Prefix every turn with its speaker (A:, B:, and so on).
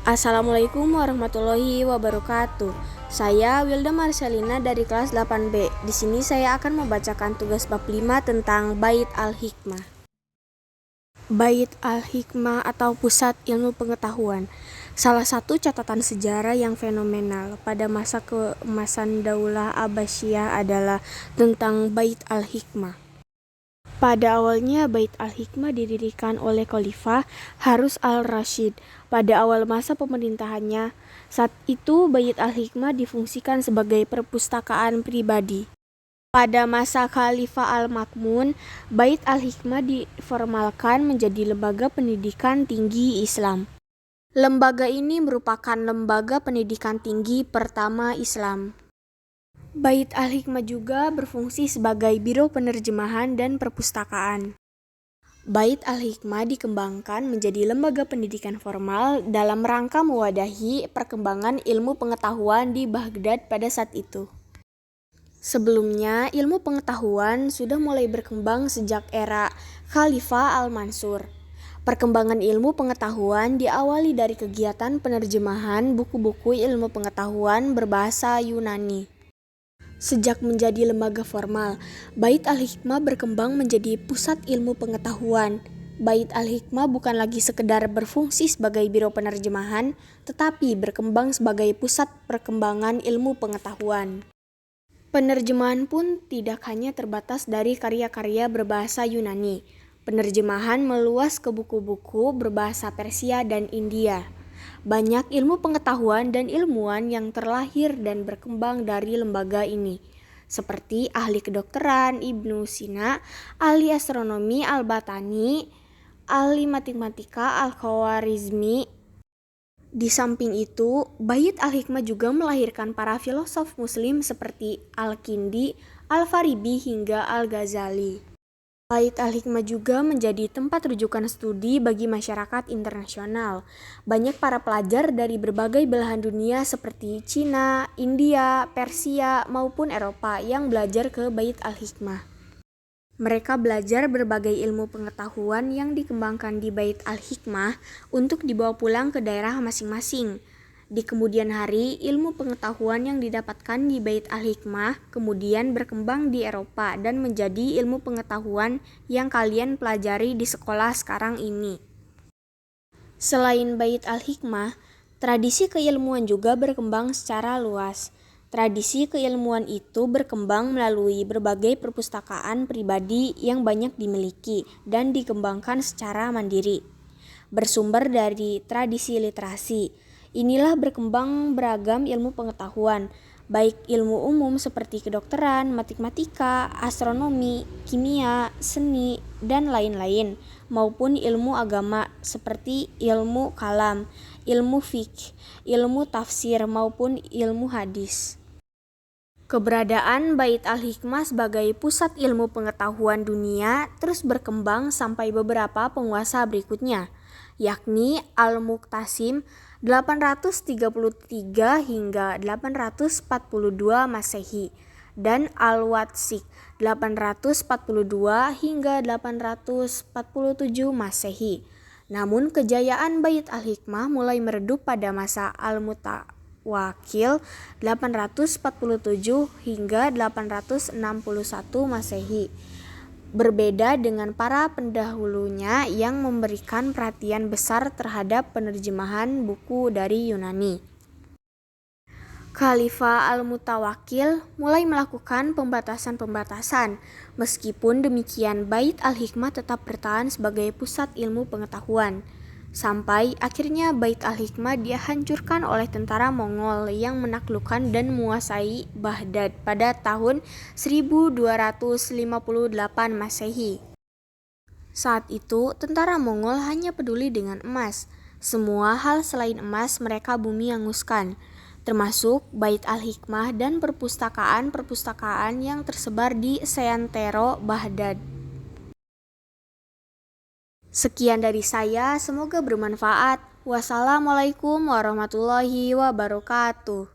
A: Assalamualaikum warahmatullahi wabarakatuh. Saya Wilda Marcelina dari kelas 8B. Di sini saya akan membacakan tugas bab 5 tentang Bait Al-Hikmah. Bait Al-Hikmah atau Pusat Ilmu Pengetahuan. Salah satu catatan sejarah yang fenomenal pada masa keemasan Daulah Abbasiyah adalah tentang Bait Al-Hikmah. Pada awalnya Bait Al-Hikmah didirikan oleh Khalifah Harun al-Rasyid pada awal masa pemerintahannya. Saat itu Bait Al-Hikmah difungsikan sebagai perpustakaan pribadi. Pada masa Khalifah Al-Ma'mun, Bait Al-Hikmah diformalkan menjadi lembaga pendidikan tinggi Islam. Lembaga ini merupakan lembaga pendidikan tinggi pertama Islam. Bait Al-Hikmah juga berfungsi sebagai biro penerjemahan dan perpustakaan. Bait Al-Hikmah dikembangkan menjadi lembaga pendidikan formal dalam rangka mewadahi perkembangan ilmu pengetahuan di Baghdad pada saat itu. Sebelumnya, ilmu pengetahuan sudah mulai berkembang sejak era Khalifah Al-Mansur. Perkembangan ilmu pengetahuan diawali dari kegiatan penerjemahan buku-buku ilmu pengetahuan berbahasa Yunani. Sejak menjadi lembaga formal, Bait Al-Hikmah berkembang menjadi pusat ilmu pengetahuan. Bait Al-Hikmah bukan lagi sekedar berfungsi sebagai biro penerjemahan, tetapi berkembang sebagai pusat perkembangan ilmu pengetahuan. Penerjemahan pun tidak hanya terbatas dari karya-karya berbahasa Yunani. Penerjemahan meluas ke buku-buku berbahasa Persia dan India. Banyak ilmu pengetahuan dan ilmuwan yang terlahir dan berkembang dari lembaga ini, seperti ahli kedokteran Ibnu Sina, ahli astronomi Al-Batani, ahli matematika Al-Khawarizmi. Di samping itu, Bait Al-Hikmah juga melahirkan para filosof muslim seperti Al-Kindi, Al-Farabi hingga Al-Ghazali. Bait Al-Hikmah juga menjadi tempat rujukan studi bagi masyarakat internasional. Banyak para pelajar dari berbagai belahan dunia seperti Cina, India, Persia, maupun Eropa yang belajar ke Bait Al-Hikmah. Mereka belajar berbagai ilmu pengetahuan yang dikembangkan di Bait Al-Hikmah untuk dibawa pulang ke daerah masing-masing. Di kemudian hari, ilmu pengetahuan yang didapatkan di Bait Al-Hikmah kemudian berkembang di Eropa dan menjadi ilmu pengetahuan yang kalian pelajari di sekolah sekarang ini. Selain Bait Al-Hikmah, tradisi keilmuan juga berkembang secara luas. Tradisi keilmuan itu berkembang melalui berbagai perpustakaan pribadi yang banyak dimiliki dan dikembangkan secara mandiri. Bersumber dari tradisi literasi, inilah berkembang beragam ilmu pengetahuan, baik ilmu umum seperti kedokteran, matematika, astronomi, kimia, seni, dan lain-lain, maupun ilmu agama seperti ilmu kalam, ilmu fiqh, ilmu tafsir, maupun ilmu hadis. Keberadaan Bait Al-Hikmah sebagai pusat ilmu pengetahuan dunia terus berkembang sampai beberapa penguasa berikutnya, yakni Al-Muqtasim 833 hingga 842 Masehi dan Al-Watsik 842 hingga 847 Masehi. Namun kejayaan Bait Al-Hikmah mulai meredup pada masa Al-Mutawakil 847 hingga 861 Masehi. Berbeda dengan para pendahulunya yang memberikan perhatian besar terhadap penerjemahan buku dari Yunani. Khalifah Al-Mutawakil mulai melakukan pembatasan-pembatasan. Meskipun demikian, Bait Al-Hikmah tetap bertahan sebagai pusat ilmu pengetahuan. Sampai akhirnya Bait Al-Hikmah dihancurkan oleh tentara Mongol yang menaklukkan dan menguasai Baghdad pada tahun 1258 Masehi. Saat itu, tentara Mongol hanya peduli dengan emas. Semua hal selain emas mereka bumi hanguskan, termasuk Bait Al-Hikmah dan perpustakaan-perpustakaan yang tersebar di seantero Baghdad. Sekian dari saya, semoga bermanfaat. Wassalamualaikum warahmatullahi wabarakatuh.